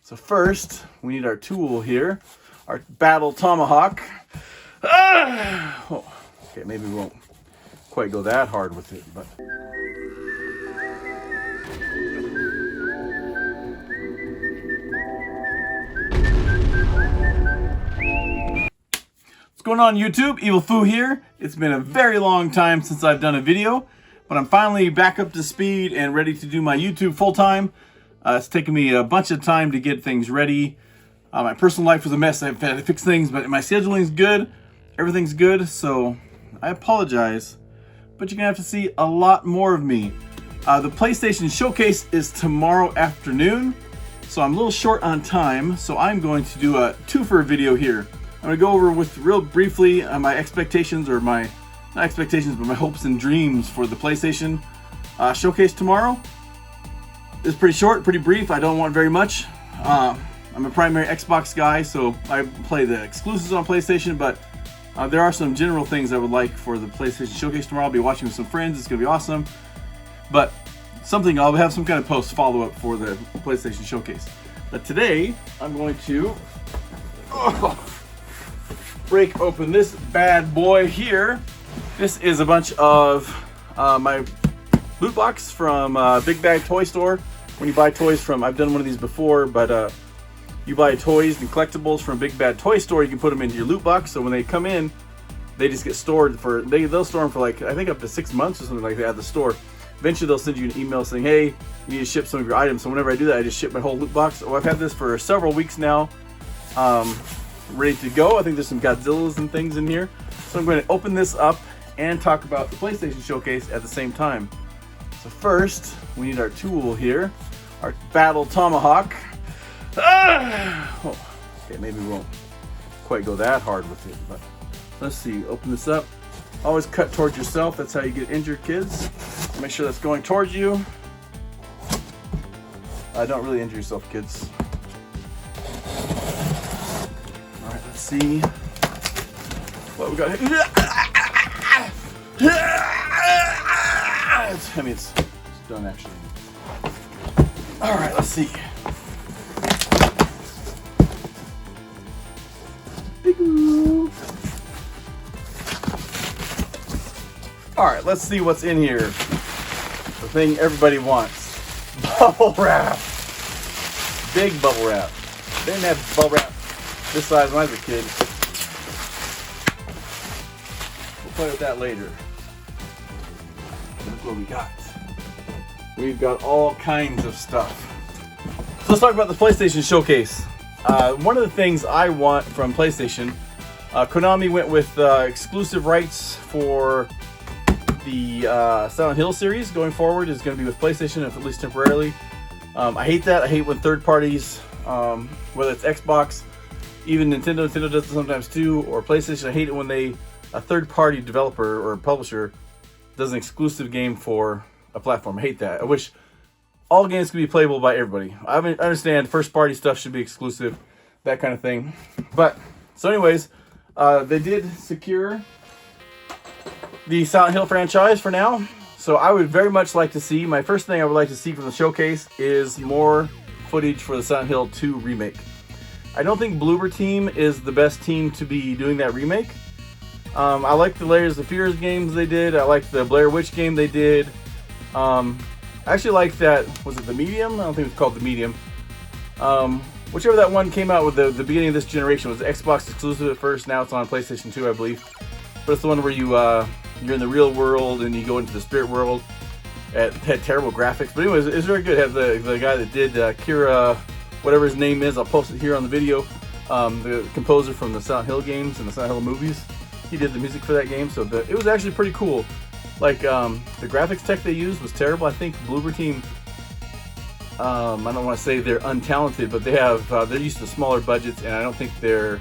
So first, we need our tool here, our battle tomahawk. Oh, okay, maybe we won't quite go that hard with it, but. What's going on YouTube? Evil Foo here. It's been a very long time since I've done a video, but I'm finally back up to speed and ready to do my YouTube full time. It's taken me a bunch of time to get things ready. My personal life was a mess. I've had to fix things, but my scheduling's good. Everything's good, so I apologize. But you're gonna have to see a lot more of me. The PlayStation Showcase is tomorrow afternoon, so I'm a little short on time, so I'm going to do a twofer video here. I'm gonna go over with real briefly my expectations, or my, not expectations, but my hopes and dreams for the PlayStation Showcase tomorrow. It's pretty short, pretty brief. I don't want very much. I'm a primary Xbox guy, so I play the exclusives on PlayStation, but there are some general things I would like for the PlayStation Showcase tomorrow. I'll be watching with some friends. It's gonna be awesome. But something, I'll have some kind of post follow-up for the PlayStation Showcase. But today, I'm going to break open this bad boy here. This is a bunch of my loot box from Big Bag Toy Store. When you buy toys from, I've done one of these before, but you buy toys and collectibles from Big Bad Toy Store, you can put them into your loot box, so when they come in, they just get stored for, they'll store them for like, I think up to 6 months or something like that at the store. Eventually they'll send you an email saying, hey, you need to ship some of your items. So whenever I do that, I just ship my whole loot box. Oh, I've had this for several weeks now, ready to go. I think there's some Godzillas and things in here. So I'm going to open this up and talk about the PlayStation Showcase at the same time. So first, we need our tool here, our battle tomahawk. Oh, okay, maybe we won't quite go that hard with it, but let's see. Open this up. Always cut towards yourself. That's how you get injured, kids. Make sure that's going towards you. Don't really injure yourself, kids. All right, let's see what we got here. I mean, it's done actually. All right, let's see. All right, let's see what's in here. The thing everybody wants. Bubble wrap. Big bubble wrap. They didn't have bubble wrap this size when I was a kid. We'll play with that later. Look what we got. We've got all kinds of stuff. So let's talk about the PlayStation Showcase. One of the things I want from PlayStation, Konami went with exclusive rights for the Silent Hill series going forward. Is going to be with PlayStation, at least temporarily. I hate that. I hate when third parties, whether it's Xbox, even Nintendo does it sometimes too, or PlayStation. I hate it when a third party developer or publisher does an exclusive game for a platform. I hate that. I wish all games could be playable by everybody. I understand first party stuff should be exclusive, that kind of thing. But, so anyways, they did secure the Silent Hill franchise for now. So I would very much like to see, my first thing I would like to see from the showcase is more footage for the Silent Hill 2 remake. I don't think Bloober Team is the best team to be doing that remake. I like the Layers of Fears games they did. I like the Blair Witch game they did. I actually like that, was it The Medium? I don't think it was called The Medium. Whichever that one came out with the beginning of this generation. Was Xbox exclusive at first, now it's on PlayStation 2, I believe. But it's the one where you're in the real world and you go into the spirit world. It had terrible graphics, but anyways, it's very good. It had the guy that did Kira, whatever his name is, I'll post it here on the video. The composer from the Silent Hill games and the Silent Hill movies. He did the music for that game, so it was actually pretty cool. Like, the graphics tech they used was terrible. I think Bloober Team, I don't want to say they're untalented, but they're used to smaller budgets, and I don't think their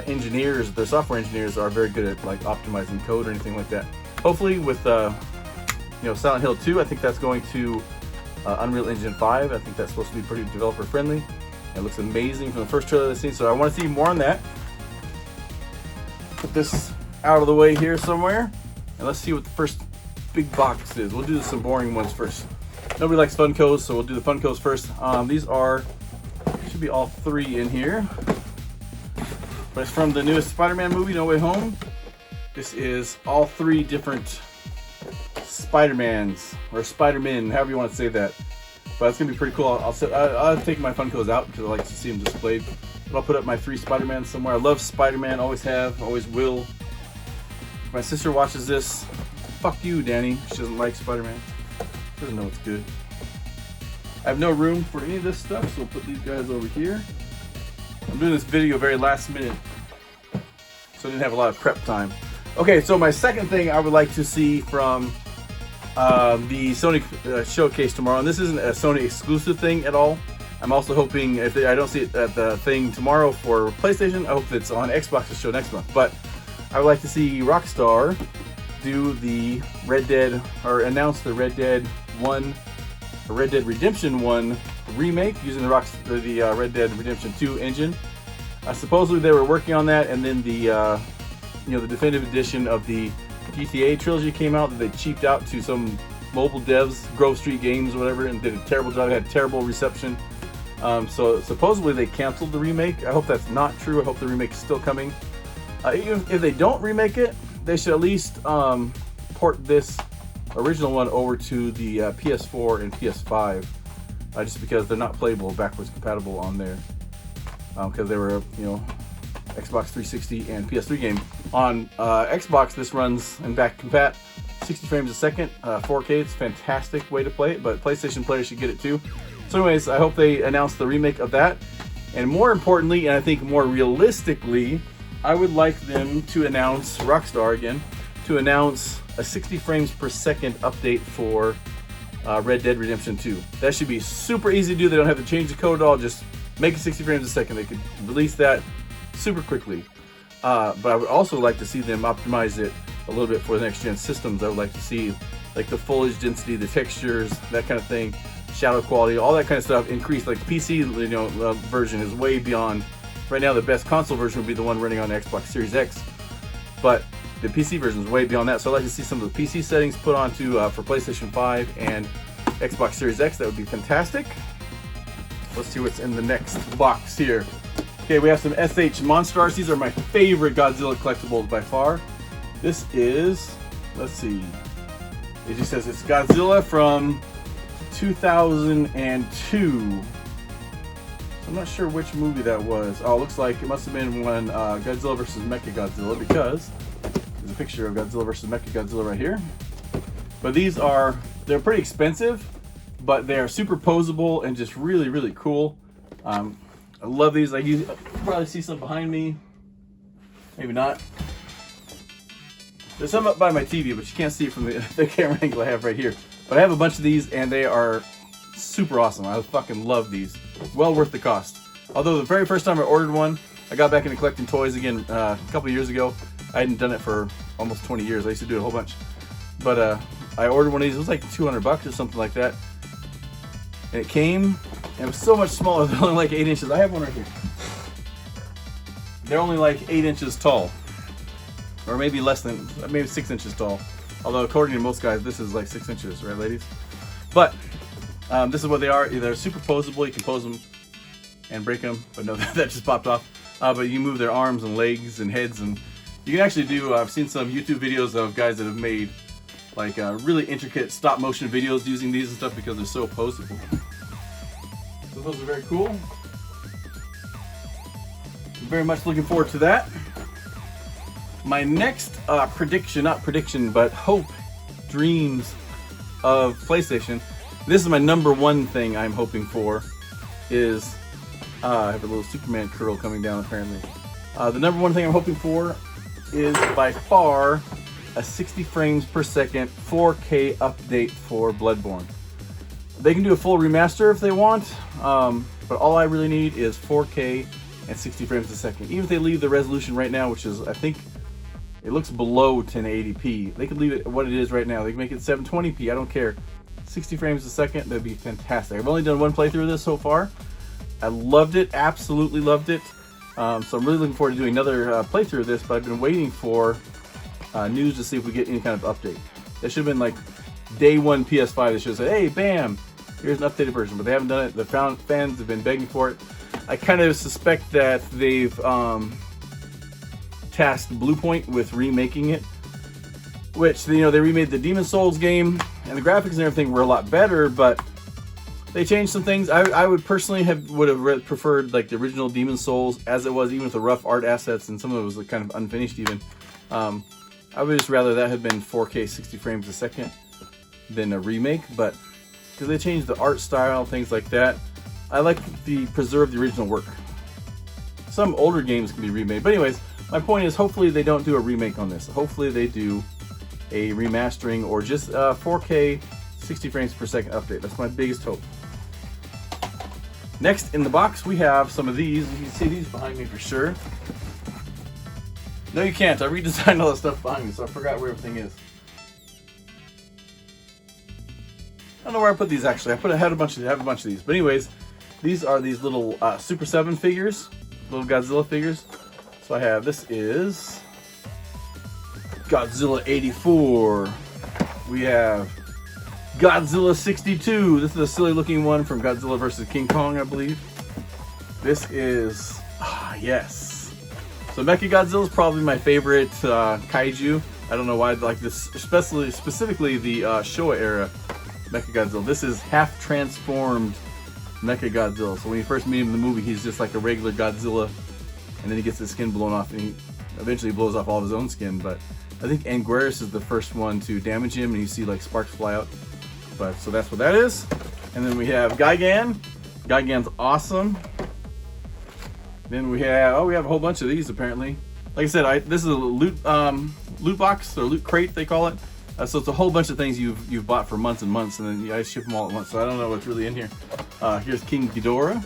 engineers, their software engineers, are very good at like optimizing code or anything like that. Hopefully with Silent Hill 2, I think that's going to Unreal Engine 5. I think that's supposed to be pretty developer friendly. It looks amazing from the first trailer I've seen, so I want to see more on that. Put this out of the way here somewhere, and let's see what the first big box is. We'll do some boring ones first. Nobody likes Funkos, so we'll do the Funkos first. These are, should should be all 3 in here. But it's from the newest Spider-Man movie, No Way Home. This is all 3 different Spider-Mans, or Spider-Men, however you want to say that. But it's gonna be pretty cool. I'll take my Funkos out because I like to see them displayed. But I'll put up my 3 Spider-Mans somewhere. I love Spider-Man, always have, always will. If my sister watches this, fuck you, Danny. She doesn't like Spider-Man. She doesn't know it's good. I have no room for any of this stuff, so we'll put these guys over here. I'm doing this video very last minute, so I didn't have a lot of prep time. Okay, so my second thing I would like to see from the Sony showcase tomorrow, and this isn't a Sony exclusive thing at all. I'm also hoping, if I don't see it at the thing tomorrow for PlayStation, I hope it's on Xbox's show next month. But I would like to see Rockstar do the Red Dead, or announce the Red Dead 1, or Red Dead Redemption 1 remake using the Red Dead Redemption 2 engine. Supposedly they were working on that, and then the the definitive edition of the GTA trilogy came out that they cheaped out to some mobile devs, Grove Street Games or whatever, and did a terrible job. It had terrible reception. So supposedly they canceled the remake. I hope that's not true. I hope the remake is still coming. Even if they don't remake it, they should at least port this original one over to the PS4 and PS5, just because they're not playable backwards compatible on there, because they were Xbox 360 and PS3 game. On Xbox, this runs in back compat 60 frames a second, 4K. It's a fantastic way to play it, but PlayStation players should get it too. So anyways, I hope they announce the remake of that. And more importantly, and I think more realistically, I would like them to announce, Rockstar again, to announce a 60 frames per second update for Red Dead Redemption 2. That should be super easy to do. They don't have to change the code at all. Just make it 60 frames a second. They could release that super quickly. But I would also like to see them optimize it a little bit for the next gen systems. I would like to see like the foliage density, the textures, that kind of thing, shadow quality, all that kind of stuff increase. Like the PC version is way beyond. Right now the best console version would be the one running on Xbox Series X, but the PC version is way beyond that. So I'd like to see some of the PC settings put onto for PlayStation 5 and Xbox Series X. That would be fantastic. Let's see what's in the next box here. Okay, we have some SH Monstars. These are my favorite Godzilla collectibles by far. This is, let's see, it just says it's Godzilla from 2002. I'm not sure which movie that was. Oh, it looks like it must have been when Godzilla vs. Mechagodzilla, because there's a picture of Godzilla vs. Mechagodzilla right here. But they're pretty expensive, but they are super posable and just really, really cool. I love these. You probably see some behind me. Maybe not. There's some up by my TV, but you can't see it from the camera angle I have right here. But I have a bunch of these, and they are super awesome. I fucking love these. Well worth the cost. Although the very first time I ordered one, I got back into collecting toys again a couple years ago. I hadn't done it for almost 20 years. I used to do it a whole bunch. But I ordered one of these. It was like $200 or something like that. And it came, and it was so much smaller. They're only like 8 inches. I have one right here. They're only like 8 inches tall. Or maybe less than, maybe 6 inches tall. Although according to most guys, this is like 6 inches, right ladies? But this is what they are. They're super posable. You can pose them and break them. But no, that just popped off. But you move their arms and legs and heads, and you can actually do, I've seen some YouTube videos of guys that have made like really intricate stop motion videos using these and stuff because they're so posable. So those are very cool. I'm very much looking forward to that. My next prediction, not prediction, but hope, dreams of PlayStation. This is my #1 thing I'm hoping for, is, I have a little Superman curl coming down apparently. The #1 thing I'm hoping for is by far a 60 frames per second 4K update for Bloodborne. They can do a full remaster if they want, but all I really need is 4K and 60 frames a second. Even if they leave the resolution right now, which is, I think, it looks below 1080p. They could leave it what it is right now. They can make it 720p, I don't care. 60 frames a second, that'd be fantastic. I've only done one playthrough of this so far. I loved it, absolutely loved it. So I'm really looking forward to doing another playthrough of this, but I've been waiting for news to see if we get any kind of update. That should have been like day one PS5. They should have said, hey, bam, here's an updated version, but they haven't done it. The fans have been begging for it. I kind of suspect that they've tasked Bluepoint with remaking it, which, you know, they remade the Demon Souls game, and the graphics and everything were a lot better, but they changed some things. I would personally would have preferred like the original Demon Souls as it was, even with the rough art assets, and some of it was like kind of unfinished even. I would just rather that had been 4K 60 frames a second than a remake, but because they changed the art style, things like that, I like the preserve the original work. Some older games can be remade, but anyways, my point is hopefully they don't do a remake on this. Hopefully they do a remastering or just a 4K 60 frames per second update. That's my biggest hope. Next in the box we have some of these. You can see these behind me for sure. No, you can't. I redesigned all the stuff behind me, so I forgot where everything is. I don't know where I put these actually. I have a bunch of these. But anyways, these are these little Super 7 figures, little Godzilla figures. So I have, this is Godzilla 84. We have Godzilla 62. This is a silly looking one from Godzilla vs. King Kong, I believe. This is, yes. So Mechagodzilla is probably my favorite kaiju. I don't know why I like this, specifically the Showa era Mechagodzilla. This is half transformed Mechagodzilla. So when you first meet him in the movie, he's just like a regular Godzilla, and then he gets his skin blown off, and he eventually blows off all of his own skin. But I think Anguirus is the first one to damage him, and you see like sparks fly out. But so that's what that is. And then we have Gigan. Gigan's awesome. Then we have a whole bunch of these apparently. Like I said, this is a loot box or loot crate they call it. So it's a whole bunch of things you've bought for months and months, and then I ship them all at once. So I don't know what's really in here. Here's King Ghidorah.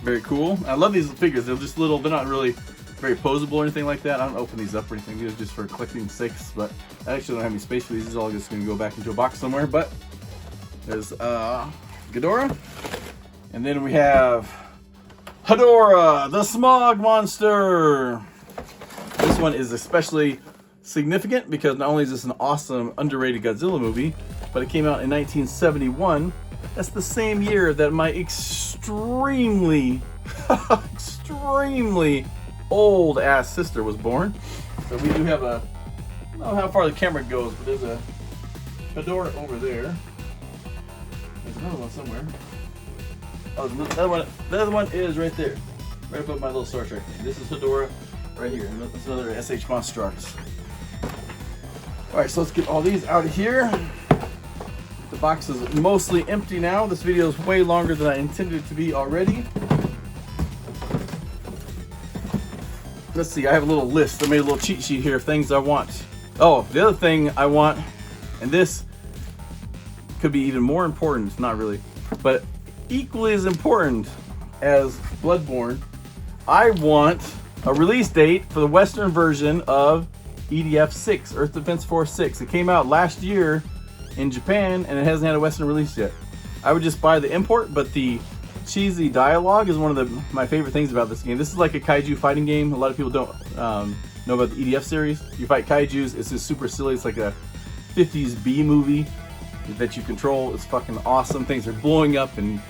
Very cool. I love these figures. They're just little. They're not really very posable or anything like that. I don't open these up or anything. These are just for collecting sakes. But I actually don't have any space for these. This is all just going to go back into a box somewhere. But there's Ghidorah, and then we have Hedorah, the Smog Monster. This one is especially significant because not only is this an awesome, underrated Godzilla movie, but it came out in 1971. That's the same year that my extremely, extremely old ass sister was born. So we do have I don't know how far the camera goes, but there's a Hedorah over there. There's another one somewhere. Oh, the other one is right there. Right above my little Star Trek thing. This is Hedorah right here. And that's another SH Monster Arts. Alright, so let's get all these out of here. The box is mostly empty now. This video is way longer than I intended it to be already. Let's see, I have a little list. I made a little cheat sheet here of things I want. Oh, the other thing I want, and this could be even more important, not really, but equally as important as Bloodborne, I want a release date for the Western version of EDF 6, Earth Defense Force 6. It came out last year in Japan, and it hasn't had a Western release yet. I would just buy the import, but the cheesy dialogue is one of my favorite things about this game. This is like a kaiju fighting game. A lot of people don't know about the EDF series. You fight kaijus, it's just super silly. It's like a 50s B movie that you control. It's fucking awesome. Things are blowing up, and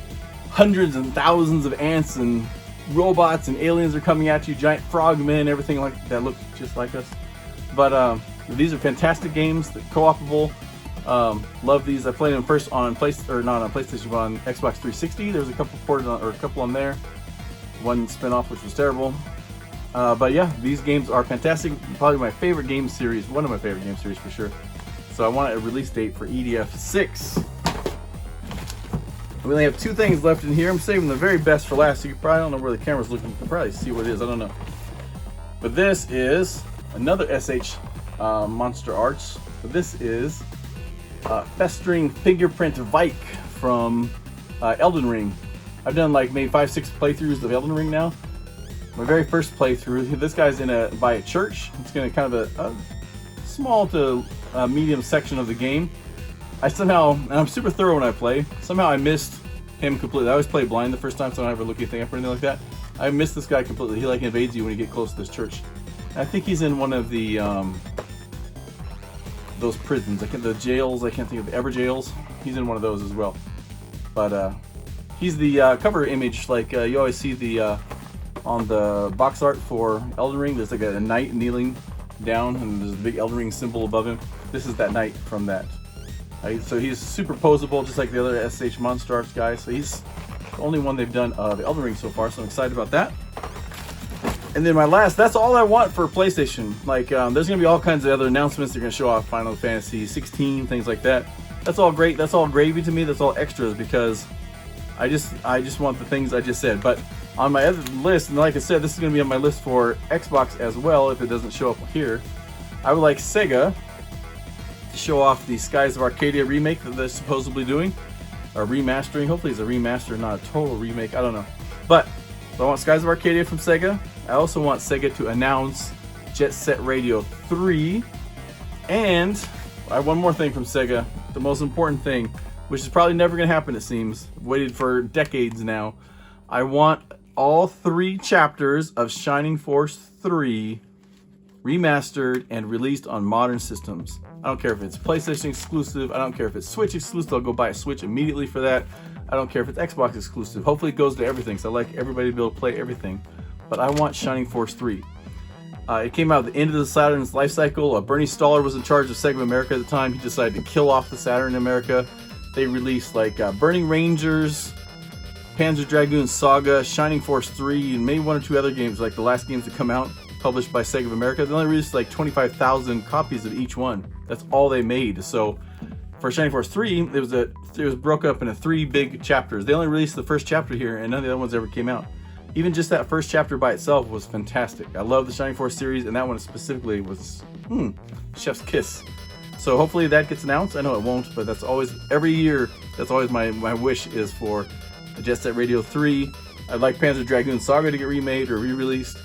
hundreds and thousands of ants and robots and aliens are coming at you, giant frogmen, everything like that look just like us. But these are fantastic games, they're co-opable. Love these. I played them first on not on PlayStation, but on Xbox 360. There's a couple ported on, or a couple on there. One spin-off which was terrible. But yeah, these games are fantastic. Probably my favorite game series, one of my favorite game series for sure. So I want a release date for EDF 6. We only have two things left in here. I'm saving the very best for last. So you probably don't know where the camera's looking. You can probably see what it is. I don't know. But this is another SH Monster Arts. But this is Festering Fingerprint Vike from Elden Ring. I've done like maybe 5-6 playthroughs of Elden Ring now. My very first playthrough, this guy's by a church. It's in a kind of a small to medium section of the game. And I'm super thorough when I play. Somehow I missed him completely. I always play blind the first time, so I don't ever look anything up or anything like that. I missed this guy completely. He like invades you when you get close to this church. And I think he's in one of the those prisons. The jails. I can't think of the Ever jails. He's in one of those as well. But he's the cover image. Like you always see the on the box art for Elden Ring. There's like a knight kneeling down, and there's a big Elden Ring symbol above him. This is that knight from that. So he's super posable, just like the other SH Monster Arts guy. So he's the only one they've done the Elden Ring so far, so I'm excited about that. And then that's all I want for PlayStation. Like, there's gonna be all kinds of other announcements. They're gonna show off Final Fantasy 16, things like that. That's all great. That's all gravy to me. That's all extras, because I just want the things I just said. But on my other list, and like I said, this is gonna be on my list for Xbox as well, if it doesn't show up here. I would like Sega to show off the Skies of Arcadia remake that they're supposedly doing, or remastering. Hopefully it's a remaster, not a total remake. I don't know. But so I want Skies of Arcadia from Sega. I also want Sega to announce Jet Set Radio 3. And I have one more thing from Sega. The most important thing, which is probably never going to happen, it seems. I've waited for decades now. I want all 3 chapters of Shining Force 3 remastered and released on modern systems. I don't care if it's PlayStation exclusive. I don't care if it's Switch exclusive. I'll go buy a Switch immediately for that. I don't care if it's Xbox exclusive. Hopefully it goes to everything, so I like everybody to be able to play everything. But I want Shining Force 3. It came out at the end of the Saturn's life cycle. Bernie Stoller was in charge of Sega of America at the time. He decided to kill off the Saturn in America. They released like Burning Rangers, Panzer Dragoon Saga, Shining Force 3, and maybe 1 or 2 other games, like the last games to come out, published by Sega of America. They only released like 25,000 copies of each one. That's all they made. So for Shining Force 3, it was broke up into 3 big chapters. They only released the first chapter here, and none of the other ones ever came out. Even just that first chapter by itself was fantastic. I love the Shining Force series, and that one specifically was chef's kiss. So hopefully that gets announced. I know it won't, but that's always, every year, that's always my wish is for the Jet Set Radio 3. I'd like Panzer Dragoon Saga to get remade or re-released.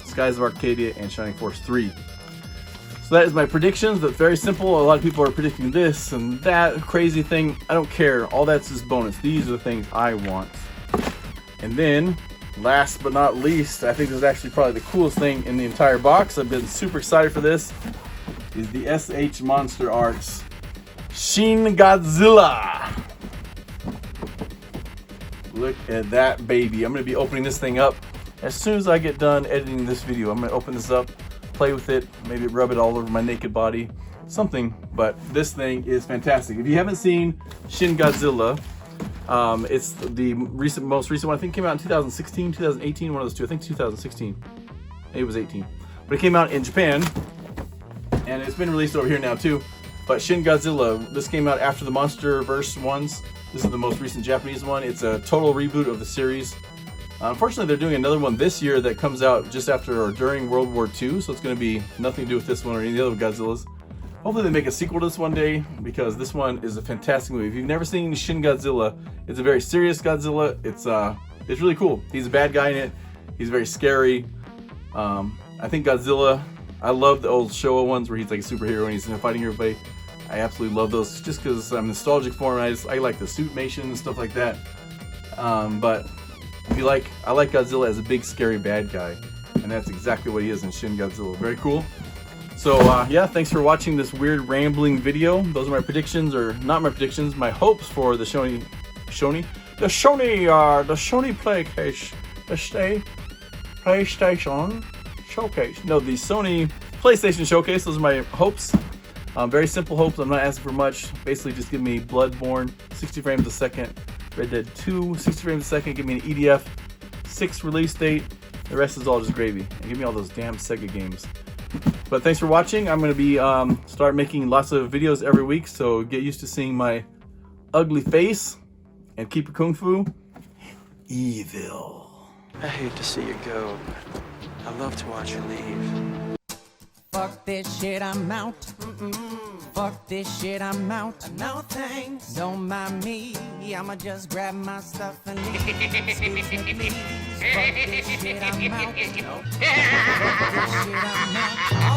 Skies of Arcadia and Shining Force 3. So that is my predictions, but very simple. A lot of people are predicting this and that crazy thing. I don't care. All that's just bonus. These are the things I want. And then, last but not least, I think this is actually probably the coolest thing in the entire box. I've been super excited for this. Is the SH Monster Arts Shin Godzilla. Look at that baby. I'm going to be opening this thing up as soon as I get done editing this video. I'm going to open this up, play with it, maybe rub it all over my naked body, something. But this thing is fantastic. If you haven't seen Shin Godzilla, it's the most recent one. I think it came out in 2016, 2018, one of those two. I think 2016. Maybe it was 18. But it came out in Japan, and it's been released over here now too. But Shin Godzilla, this came out after the MonsterVerse ones. This is the most recent Japanese one. It's a total reboot of the series. Unfortunately, they're doing another one this year that comes out just after or during World War II, so it's going to be nothing to do with this one or any of the other Godzillas. Hopefully they make a sequel to this one day, because this one is a fantastic movie. If you've never seen Shin Godzilla, it's a very serious Godzilla. It's really cool. He's a bad guy in it. He's very scary. I think Godzilla, I love the old Showa ones where he's like a superhero and he's fighting everybody. I absolutely love those just because I'm nostalgic for him. I like the suitmation and stuff like that. But if you like, I like Godzilla as a big scary bad guy, and that's exactly what he is in Shin Godzilla. Very cool. So yeah, thanks for watching this weird rambling video. Those are my predictions, or not my predictions, my hopes for the Sony PlayStation Showcase. No, the Sony PlayStation Showcase. Those are my hopes. Very simple hopes. I'm not asking for much. Basically, just give me Bloodborne, 60 frames a second. Red Dead 2, 60 frames a second. Give me an EDF 6 release date. The rest is all just gravy. And give me all those damn Sega games. But thanks for watching. I'm going to be start making lots of videos every week, so get used to seeing my ugly face, and keep it kung fu evil. I hate to see you go, but I love to watch you leave. Fuck this shit, I'm out. Fuck this shit, I'm out. No thanks. Don't mind me. I'ma just grab my stuff and leave. Excuse me, please. Fuck this shit, I'm out. Fuck this shit, I'm out.